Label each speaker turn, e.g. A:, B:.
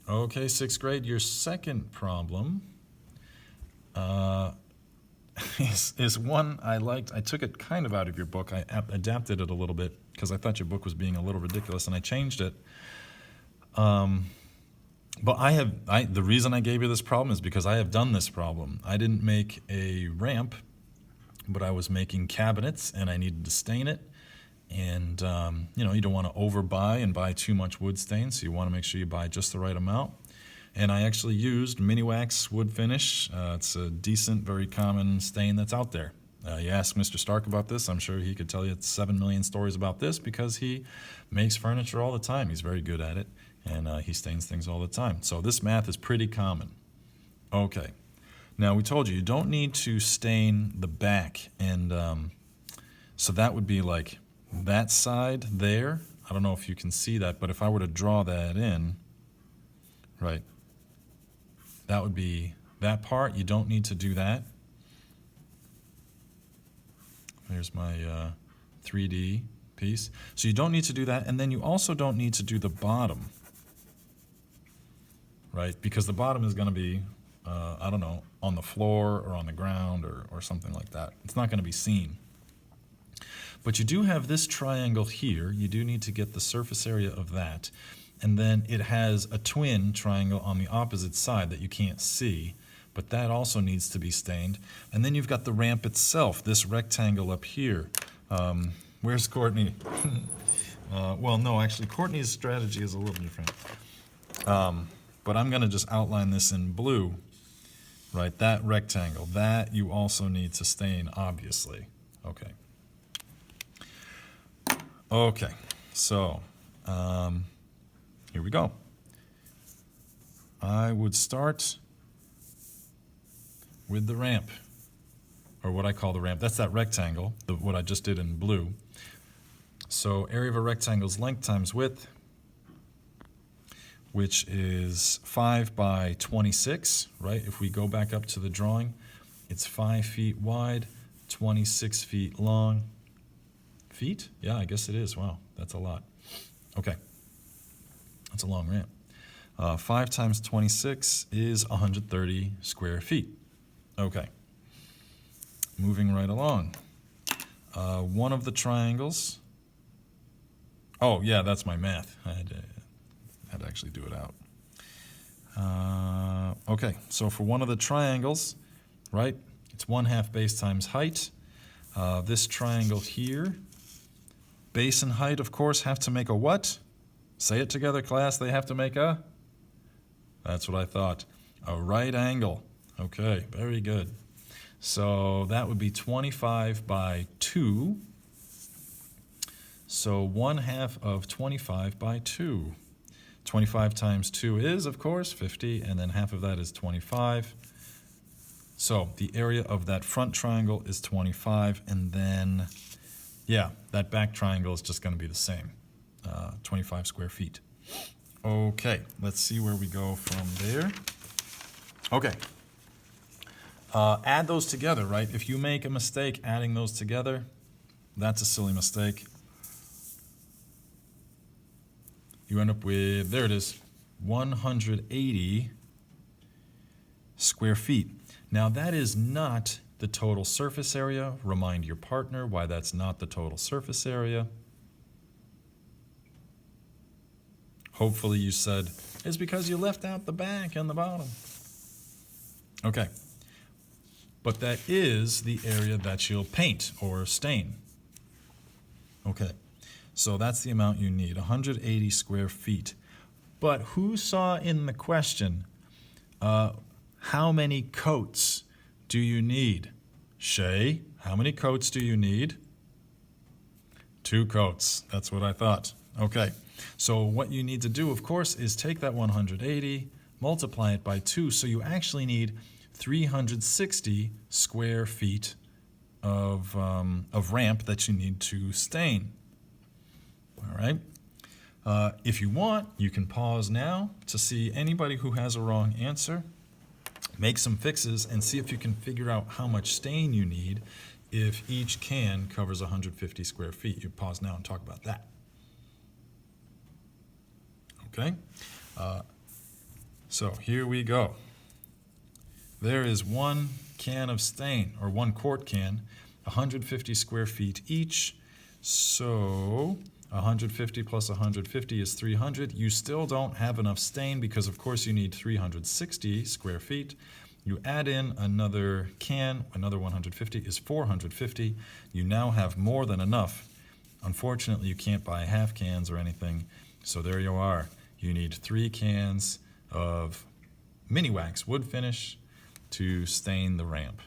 A: Okay, sixth grade, your second problem is one I liked. I took it kind of out of your book. I adapted it a little bit because I thought your book was being a little ridiculous, and I changed it. But the reason I gave you this problem is because I have done this problem. I didn't make a ramp, but I was making cabinets, and I needed to stain it. And, you don't want to overbuy and buy too much wood stain, so you want to make sure you buy just the right amount. And I actually used Mini-Wax wood finish. It's a decent, very common stain that's out there. You ask Mr. Stark about this, I'm sure he could tell you 7 million stories about this because he makes furniture all the time. He's very good at it, and he stains things all the time. So this math is pretty common. Okay. Now, we told you don't need to stain the back, and so that would be like that side there. I don't know if you can see that, but if I were to draw that in, right, that would be that part. You don't need to do that. There's my 3D piece. So you don't need to do that, and then you also don't need to do the bottom, right, because the bottom is going to be, I don't know, on the floor or on the ground or something like that. It's not going to be seen. But you do have this triangle here. You do need to get the surface area of that. And then it has a twin triangle on the opposite side that you can't see, but that also needs to be stained. And then you've got the ramp itself, this rectangle up here. Where's Courtney? Well, no, actually, Courtney's strategy is a little different. But I'm going to just outline this in blue, right? That rectangle, that you also need to stain, obviously. Okay. Okay, so here we go. I would start with the ramp, or what I call the ramp. That's that rectangle, what I just did in blue. So area of a rectangle's length times width, which is 5 by 26, right? If we go back up to the drawing, it's 5 feet wide, 26 feet long. Feet? Yeah, I guess it is. Wow, that's a lot. Okay, that's a long ramp. 5 times 26 is 130 square feet. Okay, moving right along. One of the triangles. Oh, yeah, that's my math. I had to actually do it out. Okay, so for one of the triangles, right, it's 1/2 base times height. This triangle here, base and height, of course, have to make a what? Say it together, class. They have to make a? That's what I thought. A right angle. Okay, very good. So that would be 25 by 2. So 1/2 of 25 by 2. 25 times 2 is, of course, 50, and then half of that is 25. So the area of that front triangle is 25, and then, yeah, that back triangle is just going to be the same, 25 square feet. Okay, let's see where we go from there. Okay, add those together, right? If you make a mistake adding those together, that's a silly mistake. You end up with, there it is, 180 square feet. Now that is not the total surface area. Remind your partner why that's not the total surface area. Hopefully you said, it's because you left out the back and the bottom. Okay, but that is the area that you'll paint or stain. Okay, so that's the amount you need, 180 square feet. But who saw in the question, how many coats do you need? Shay, how many coats do you need? 2 coats. That's what I thought. Okay, so what you need to do, of course, is take that 180, multiply it by 2, so you actually need 360 square feet of ramp that you need to stain. All right. If you want, you can pause now to see anybody who has a wrong answer. Make some fixes and see if you can figure out how much stain you need if each can covers 150 square feet. You pause now and talk about that. Okay? So here we go. There is 1 can of stain, or 1 quart can, 150 square feet each. So 150 plus 150 is 300. You still don't have enough stain because, of course, you need 360 square feet. You add in another can, another 150 is 450. You now have more than enough. Unfortunately, you can't buy half cans or anything, so there you are. You need 3 cans of mini wax wood finish to stain the ramp.